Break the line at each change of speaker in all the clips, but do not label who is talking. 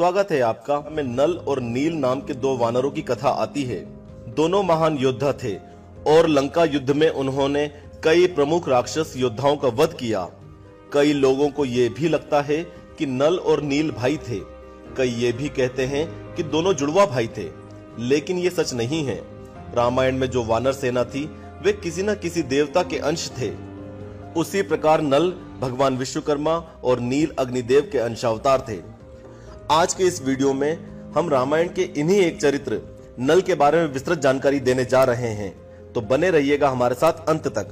स्वागत है आपका। में नल और नील नाम के दो वानरों की कथा आती है। दोनों महान योद्धा थे और लंका युद्ध में उन्होंने कई प्रमुख राक्षस योद्धाओं का वध किया। कई लोगों को ये भी लगता है कि नल और नील भाई थे। कई ये भी कहते हैं कि दोनों जुड़वा भाई थे, लेकिन ये सच नहीं है। रामायण में जो वानर सेना थी वे किसी न किसी देवता के अंश थे। उसी प्रकार नल भगवान विश्वकर्मा और नील अग्निदेव के अंशावतार थे। आज के इस वीडियो में हम रामायण के इन्हीं एक चरित्र नल के बारे में विस्तृत जानकारी देने जा रहे हैं, तो बने रहिएगा हमारे साथ अंत तक।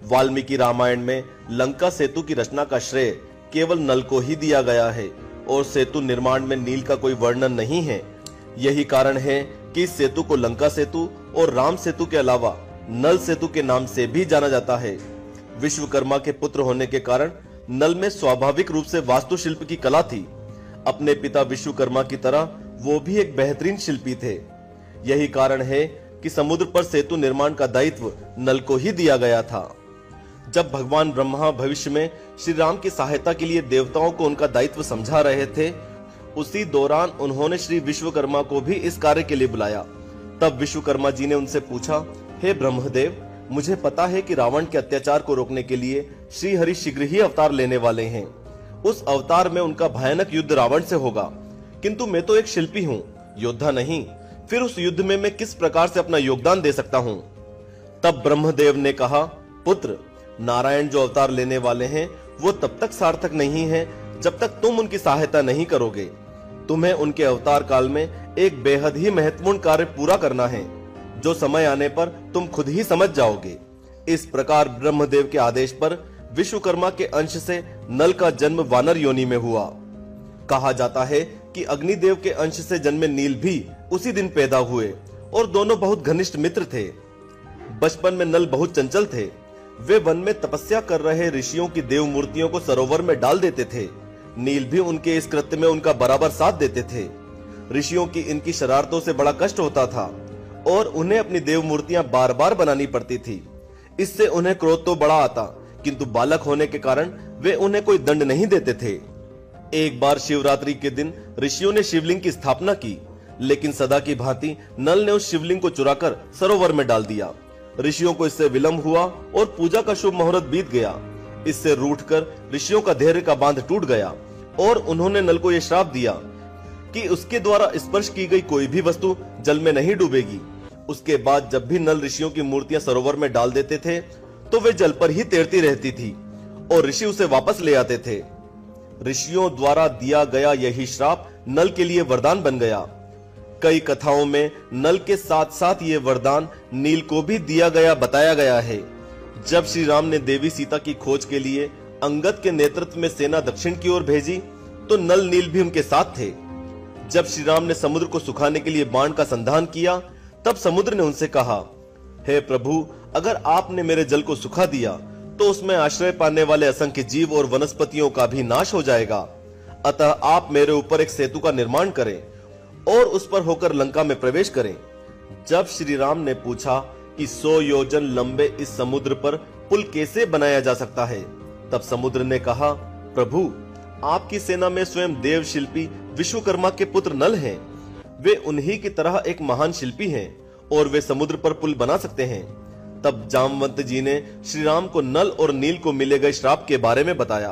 वाल्मीकि रामायण में लंका सेतु की रचना का श्रेय केवल नल को ही दिया गया है और सेतु निर्माण में नील का कोई वर्णन नहीं है। यही कारण है कि इस सेतु को लंका सेतु और राम सेतु के अलावा नल सेतु के नाम से भी जाना जाता है। विश्वकर्मा के पुत्र होने के कारण नल में स्वाभाविक रूप से वास्तुशिल्प की कला थी। अपने पिता विश्वकर्मा की तरह वो भी एक बेहतरीन शिल्पी थे। यही कारण है कि समुद्र पर सेतु निर्माण का दायित्व नल को ही दिया गया था। जब भगवान ब्रह्मा भविष्य में श्री राम की सहायता के लिए देवताओं को उनका दायित्व समझा रहे थे, उसी दौरान उन्होंने श्री विश्वकर्मा को भी इस कार्य के लिए बुलाया। तब विश्वकर्मा जी ने उनसे पूछा, हे ब्रह्मदेव, मुझे पता है कि रावण के अत्याचार को रोकने के लिए श्री हरि शीघ्र ही अवतार लेने वाले हैं। उस अवतार में उनका भयानक युद्ध रावण से होगा, किंतु मैं तो एक शिल्पी हूँ, योद्धा नहीं। फिर उस युद्ध में मैं किस प्रकार से अपना योगदान दे सकता हूँ? तब ब्रह्मदेव ने कहा, पुत्र, नारायण जो अवतार लेने वाले हैं वो तब तक सार्थक नहीं है जब तक तुम उनकी सहायता नहीं करोगे। तुम्हें उनके अवतार काल में एक बेहद ही महत्वपूर्ण कार्य पूरा करना है, जो समय आने पर तुम खुद ही समझ जाओगे। इस प्रकार ब्रह्मदेव के आदेश पर विश्वकर्मा के अंश से नल का जन्म वानर योनि में हुआ। कहा जाता है कि अग्निदेव के अंश से जन्मे नील भी उसी दिन पैदा हुए और दोनों बहुत घनिष्ठ मित्र थे। बचपन में नल बहुत चंचल थे। वे वन में तपस्या कर रहे ऋषियों की देव मूर्तियों को सरोवर में डाल देते थे। नील भी उनके इस कृत्य में उनका बराबर साथ देते थे। ऋषियों की इनकी शरारतों से बड़ा कष्ट होता था और उन्हें अपनी देव मूर्तियां बार बार बनानी पड़ती थी। इससे उन्हें क्रोध तो बड़ा आता, किंतु बालक होने के कारण वे उन्हें कोई दंड नहीं देते थे। एक बार शिवरात्रि के दिन ऋषियों ने शिवलिंग की स्थापना की, लेकिन सदा की भांति नल ने उस शिवलिंग को चुराकर सरोवर में डाल दिया। ऋषियों को इससे विलंब हुआ और पूजा का शुभ मुहूर्त बीत गया। इससे रूठकर ऋषियों का धैर्य का बांध टूट गया और उन्होंने नल को यह श्राप दिया कि उसके द्वारा स्पर्श की गई कोई भी वस्तु जल में नहीं डूबेगी। उसके बाद जब भी नल ऋषियों की मूर्तियां सरोवर में डाल देते थे तो वे जल पर ही तैरती रहती थी और ऋषि उसे वापस ले आते थे। ऋषियों द्वारा दिया गया यही श्राप नल के लिए वरदान बन गया। कई कथाओं में नल के साथ साथ ये वरदान नील को भी दिया गया बताया गया है। जब श्री राम ने देवी सीता की खोज के लिए अंगद के नेतृत्व में सेना दक्षिण की ओर भेजी तो नल नील भी उनके साथ थे। जब श्री राम ने समुद्र को सुखाने के लिए बाण का संधान किया तब समुद्र ने उनसे कहा, हे प्रभु, अगर आपने मेरे जल को सुखा दिया तो उसमें आश्रय पाने वाले असंख्य जीव और वनस्पतियों का भी नाश हो जाएगा। अतः आप मेरे ऊपर एक सेतु का निर्माण करें और उस पर होकर लंका में प्रवेश करें। जब श्री राम ने पूछा कि 100 योजन लंबे इस समुद्र पर पुल कैसे बनाया जा सकता है, तब समुद्र ने कहा, प्रभु, आपकी सेना में स्वयं देव शिल्पी विश्वकर्मा के पुत्र नल हैं। वे उन्हीं की तरह एक महान शिल्पी हैं और वे समुद्र पर पुल बना सकते हैं। तब जामवंत जी ने श्री राम को नल और नील को मिले गए श्राप के बारे में बताया।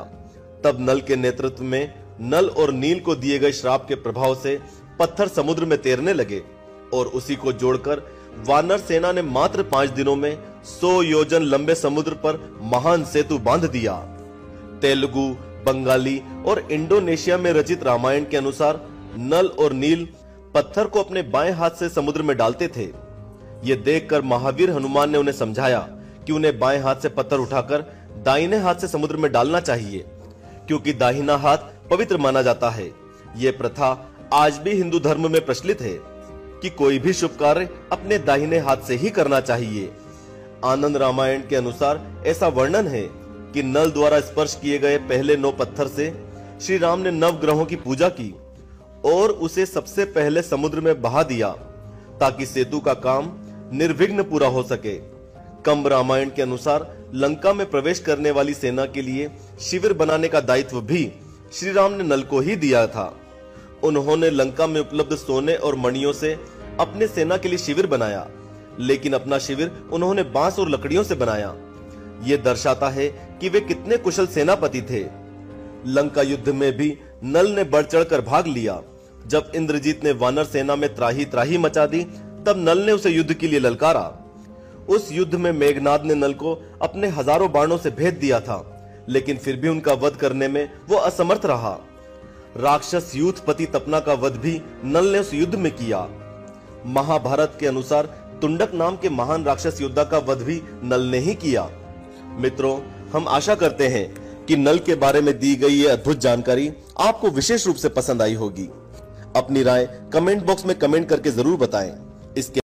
तब नल के नेतृत्व में नल और नील को दिए गए श्राप के प्रभाव से पत्थर समुद्र में तैरने लगे और उसी को जोड़कर वानर सेना ने मात्र 5 दिनों में 100 योजन लंबे समुद्र पर महान सेतु बांध दिया। तेलुगु, बंगाली और इंडोनेशिया में रचित रामायण के अनुसार नल और नील पत्थर को अपने बाएं हाथ से समुद्र में डालते थे। ये देखकर महावीर हनुमान ने उन्हें समझाया कि उन्हें बाएं हाथ से पत्थर उठाकर दाहिने हाथ से समुद्र में डालना चाहिए, क्योंकि दाहिना हाथ पवित्र माना जाता है। ये प्रथा आज भी हिंदू धर्म में प्रचलित है कि कोई भी शुभ कार्य अपने दाहिने हाथ से ही करना चाहिए। आनंद रामायण के अनुसार ऐसा वर्णन है कि नल द्वारा स्पर्श किए गए पहले 9 पत्थर से श्री राम ने 9 ग्रहों की पूजा की और उसे सबसे पहले समुद्र में बहा दिया ताकि सेतु का काम निर्विघ्न पूरा हो सके। कंब रामायण के अनुसार लंका में प्रवेश करने वाली सेना के लिए शिविर बनाने का दायित्व भी श्री राम ने नल को ही दिया था। उन्होंने लंका में उपलब्ध सोने और मणियों से अपने सेना के लिए शिविर बनाया, लेकिन अपना शिविर उन्होंने बांस और लकड़ियों से बनाया। यह दर्शाता है कि वे कितने कुशल सेनापति थे। लंका युद्ध में भी नल ने बढ़ चढ़कर भाग लिया। जब इंद्रजीत ने वानर सेना में त्राही त्राही मचा दी, तब नल ने उसे युद्ध के लिए ललकारा। उस युद्ध में मेघनाद ने नल को अपने हजारों बाणों से भेद दिया था, लेकिन फिर भी उनका वध करने में वो असमर्थ रहा। राक्षस यूथपति तपना का वध भी नल ने उस युद्ध में किया। महाभारत के अनुसार तुंडक नाम के महान राक्षस योद्धा का वध भी नल ने ही किया। मित्रों, हम आशा करते हैं कि नल के बारे में दी गई ये अद्भुत जानकारी आपको विशेष रूप से पसंद आई होगी। अपनी राय कमेंट बॉक्स में कमेंट करके जरूर बताएं। इसके